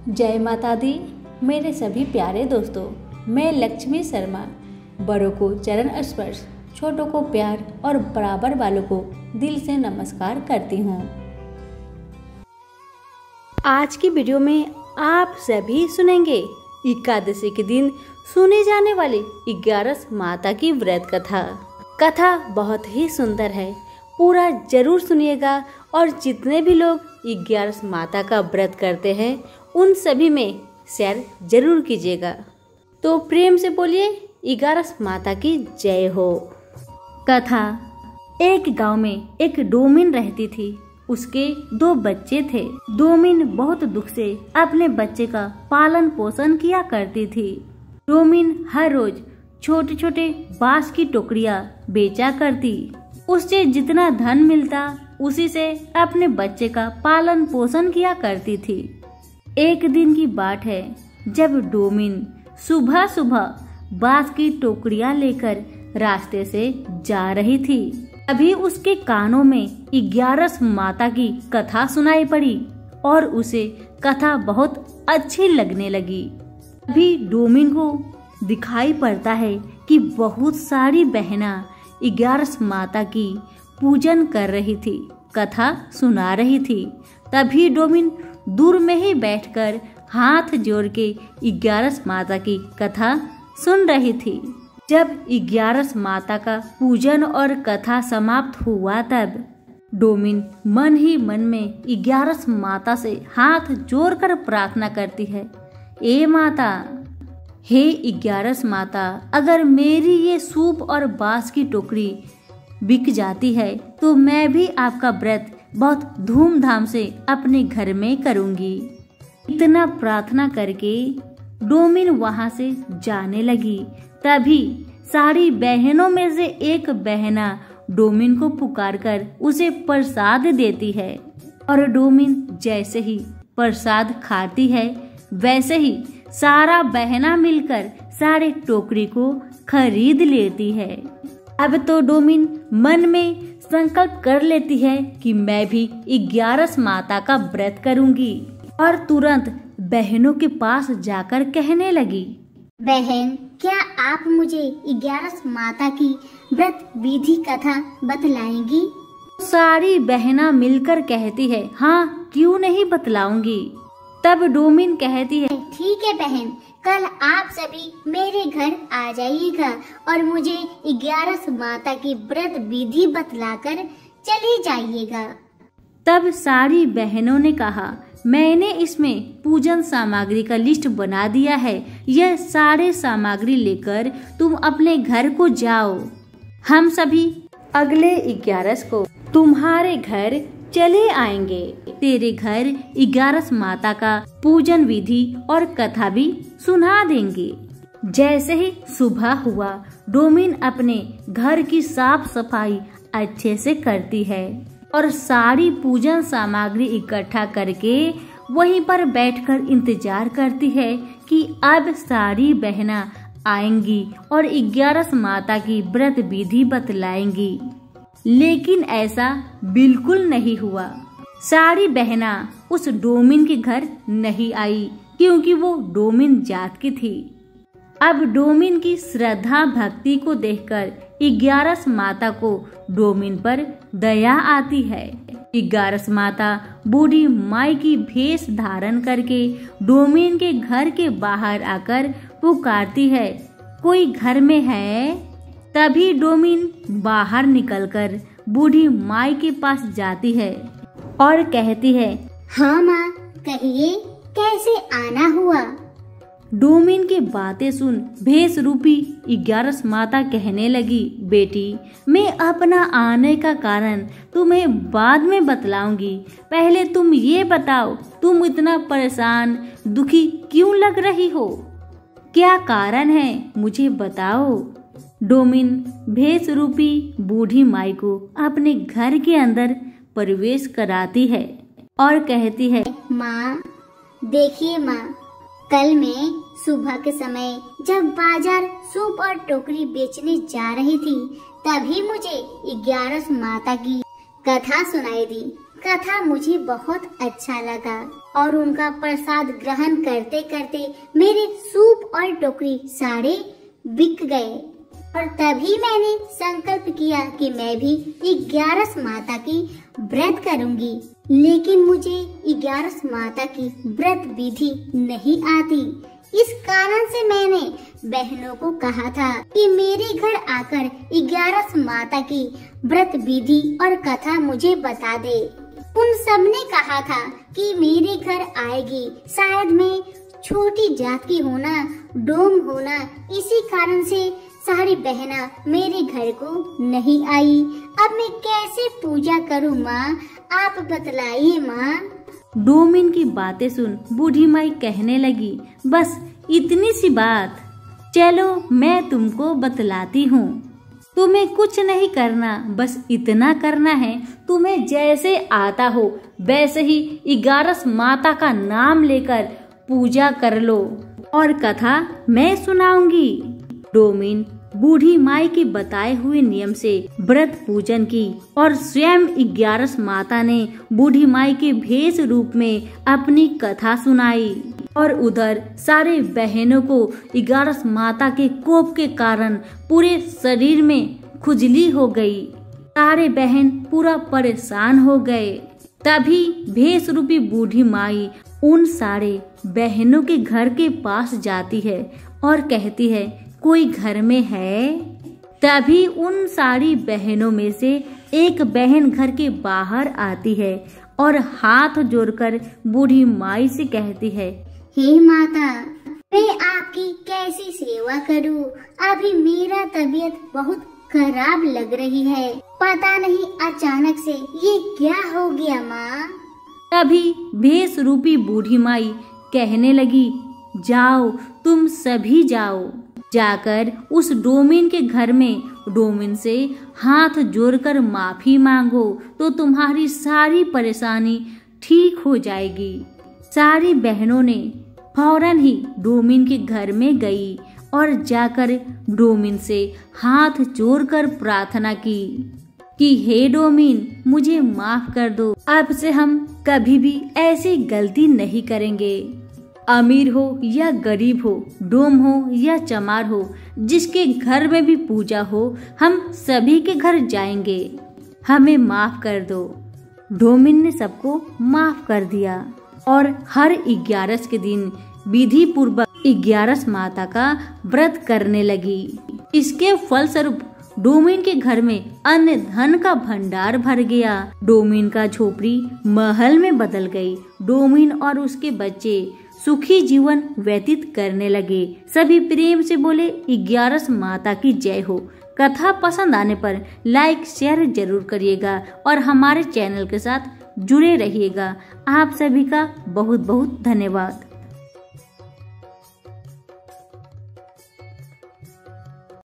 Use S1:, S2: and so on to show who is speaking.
S1: जय माता दी। मेरे सभी प्यारे दोस्तों, मैं लक्ष्मी शर्मा बड़ों को चरण स्पर्श, छोटों को प्यार और बराबर वालों को दिल से नमस्कार करती हूँ। आज की वीडियो में आप सभी सुनेंगे एकादशी के दिन सुने जाने वाली 11 माता की व्रत कथा। कथा बहुत ही सुंदर है, पूरा जरूर सुनिएगा और जितने भी लोग 11 माता का व्रत करते हैं उन सभी में शेयर जरूर कीजिएगा। तो प्रेम से बोलिए 11 माता की जय हो। कथा। एक गांव में एक डोमिन रहती थी। उसके 2 बच्चे थे। डोमिन बहुत दुख से अपने बच्चे का पालन पोषण किया करती थी। डोमिन हर रोज छोटे छोटे बांस की टोकरियां बेचा करती। उससे जितना धन मिलता उसी से अपने बच्चे का पालन पोषण किया करती थी। एक दिन की बात है, जब डोमिन सुबह सुबह बांस की टोकरियां लेकर रास्ते से जा रही थी, अभी उसके कानों में 11 माता की कथा सुनाई पड़ी और उसे कथा बहुत अच्छी लगने लगी। अभी डोमिन को दिखाई पड़ता है कि बहुत सारी बहना 11 माता की पूजन कर रही थी, कथा सुना रही थी। तभी डोमिन दूर में ही बैठकर हाथ जोड़ के 11 माता की कथा सुन रही थी। जब 11 माता का पूजन और कथा समाप्त हुआ, तब डोमिन मन ही मन में 11 माता से हाथ जोड़कर प्रार्थना करती है। ए माता, हे 11 माता, अगर मेरी ये सूप और बांस की टोकरी बिक जाती है तो मैं भी आपका व्रत बहुत धूमधाम से अपने घर में करूंगी। इतना प्रार्थना करके डोमिन वहां से जाने लगी। तभी सारी बहनों में से एक बहना डोमिन को पुकारकर उसे प्रसाद देती है और डोमिन जैसे ही प्रसाद खाती है वैसे ही सारा बहना मिलकर सारे टोकरी को खरीद लेती है। अब तो डोमिन मन में संकल्प कर लेती है कि मैं भी 11 माता का व्रत करूंगी और तुरंत बहनों के पास जाकर कहने लगी,
S2: बहन, क्या आप मुझे 11 माता की व्रत विधि कथा बतलाएंगी?
S1: सारी बहना मिलकर कहती है, हाँ क्यों नहीं बतलाऊंगी। तब डोमिन कहती है,
S2: ठीक है बहन, कल आप सभी मेरे घर आ जाइएगा और मुझे 11 माता की व्रत विधि बतलाकर चले जाइएगा।
S1: तब सारी बहनों ने कहा, मैंने इसमें पूजन सामग्री का लिस्ट बना दिया है, यह सारे सामग्री लेकर तुम अपने घर को जाओ। हम सभी अगले 11 को तुम्हारे घर चले आएंगे। तेरे घर 11 माता का पूजन विधि और कथा भी सुना देंगे। जैसे ही सुबह हुआ, डोमिन अपने घर की साफ सफाई अच्छे से करती है और सारी पूजन सामग्री इकट्ठा करके वहीं पर बैठकर इंतजार करती है कि अब सारी बहना आएंगी और 11 माता की व्रत विधि बतलाएंगी। लेकिन ऐसा बिल्कुल नहीं हुआ। सारी बहना उस डोमिन के घर नहीं आई क्योंकि वो डोमिन जात की थी। अब डोमिन की श्रद्धा भक्ति को देखकर 11 माता को डोमिन पर दया आती है। 11 माता बूढ़ी माई की भेष धारण करके डोमिन के घर के बाहर आकर पुकारती है, कोई घर में है? तभी डोमिन बाहर निकलकर बूढ़ी माई के पास जाती है और कहती है,
S2: हाँ माँ, कहिए कैसे आना हुआ?
S1: डोमिन की बातें सुन भेष रूपी 11 माता कहने लगी, बेटी, मैं अपना आने का कारण तुम्हें बाद में बतलाऊंगी। पहले तुम ये बताओ, तुम इतना परेशान दुखी क्यों लग रही हो? क्या कारण है, मुझे बताओ। डोमिन भेष रूपी बूढ़ी माई को अपने घर के अंदर प्रवेश कराती है और कहती है,
S2: माँ, देखिए माँ, कल मैं सुबह के समय जब बाजार सूप और टोकरी बेचने जा रही थी, तभी मुझे 11 माता की कथा सुनाई दी। कथा मुझे बहुत अच्छा लगा और उनका प्रसाद ग्रहण करते करते मेरे सूप और टोकरी सारे बिक गए और तभी मैंने संकल्प किया कि मैं भी 11 माता की व्रत करूंगी। लेकिन मुझे 11 माता की व्रत विधि नहीं आती। इस कारण से मैंने बहनों को कहा था कि मेरे घर आकर 11 माता की व्रत विधि और कथा मुझे बता दे। उन सब ने कहा था कि मेरे घर आएगी, शायद मैं छोटी जात की होना, डोम होना, इसी कारण से सारी बहना मेरे घर को नहीं आई। अब मैं कैसे पूजा करूं माँ, आप बतलाइए माँ।
S1: डोमिन की बातें सुन बूढ़ी माई कहने लगी, बस इतनी सी बात, चलो मैं तुमको बतलाती हूँ। तुम्हें कुछ नहीं करना, बस इतना करना है, तुम्हें जैसे आता हो वैसे ही 11 माता का नाम लेकर पूजा कर लो और कथा मैं सुनाऊंगी। डोमिन बूढ़ी माई के बताए हुए नियम से व्रत पूजन की और स्वयं 11 माता ने बूढ़ी माई के भेष रूप में अपनी कथा सुनाई और उधर सारे बहनों को 11 माता के कोप के कारण पूरे शरीर में खुजली हो गई। सारे बहन पूरा परेशान हो गए। तभी भेष रूपी बूढ़ी माई उन सारे बहनों के घर के पास जाती है और कहती है, कोई घर में है? तभी उन सारी बहनों में से एक बहन घर के बाहर आती है और हाथ जोड़कर बूढ़ी माई से कहती है,
S2: हे माता, मैं आपकी कैसी सेवा करूं? अभी मेरा तबीयत बहुत खराब लग रही है, पता नहीं अचानक से ये क्या हो गया माँ।
S1: तभी भेष रूपी बूढ़ी माई कहने लगी, जाओ तुम सभी जाओ, जाकर उस डोमिन के घर में डोमिन से हाथ जोड़कर माफी मांगो तो तुम्हारी सारी परेशानी ठीक हो जाएगी। सारी बहनों ने फौरन ही डोमिन के घर में गई और जाकर डोमिन से हाथ जोड़कर प्रार्थना की कि हे डोमिन, मुझे माफ कर दो, अब से हम कभी भी ऐसी गलती नहीं करेंगे। अमीर हो या गरीब हो, डोम हो या चमार हो, जिसके घर में भी पूजा हो, हम सभी के घर जाएंगे, हमें माफ कर दो। डोमिन ने सबको माफ कर दिया और हर 11 के दिन विधि पूर्वक 11 माता का व्रत करने लगी। इसके फलस्वरूप डोमिन के घर में अन्न धन का भंडार भर गया। डोमिन का झोपड़ी महल में बदल गई। डोमिन और उसके बच्चे सुखी जीवन व्यतीत करने लगे। सभी प्रेम से बोले 11 माता की जय हो। कथा पसंद आने पर लाइक शेयर जरूर करिएगा और हमारे चैनल के साथ जुड़े रहिएगा। आप सभी का बहुत बहुत धन्यवाद।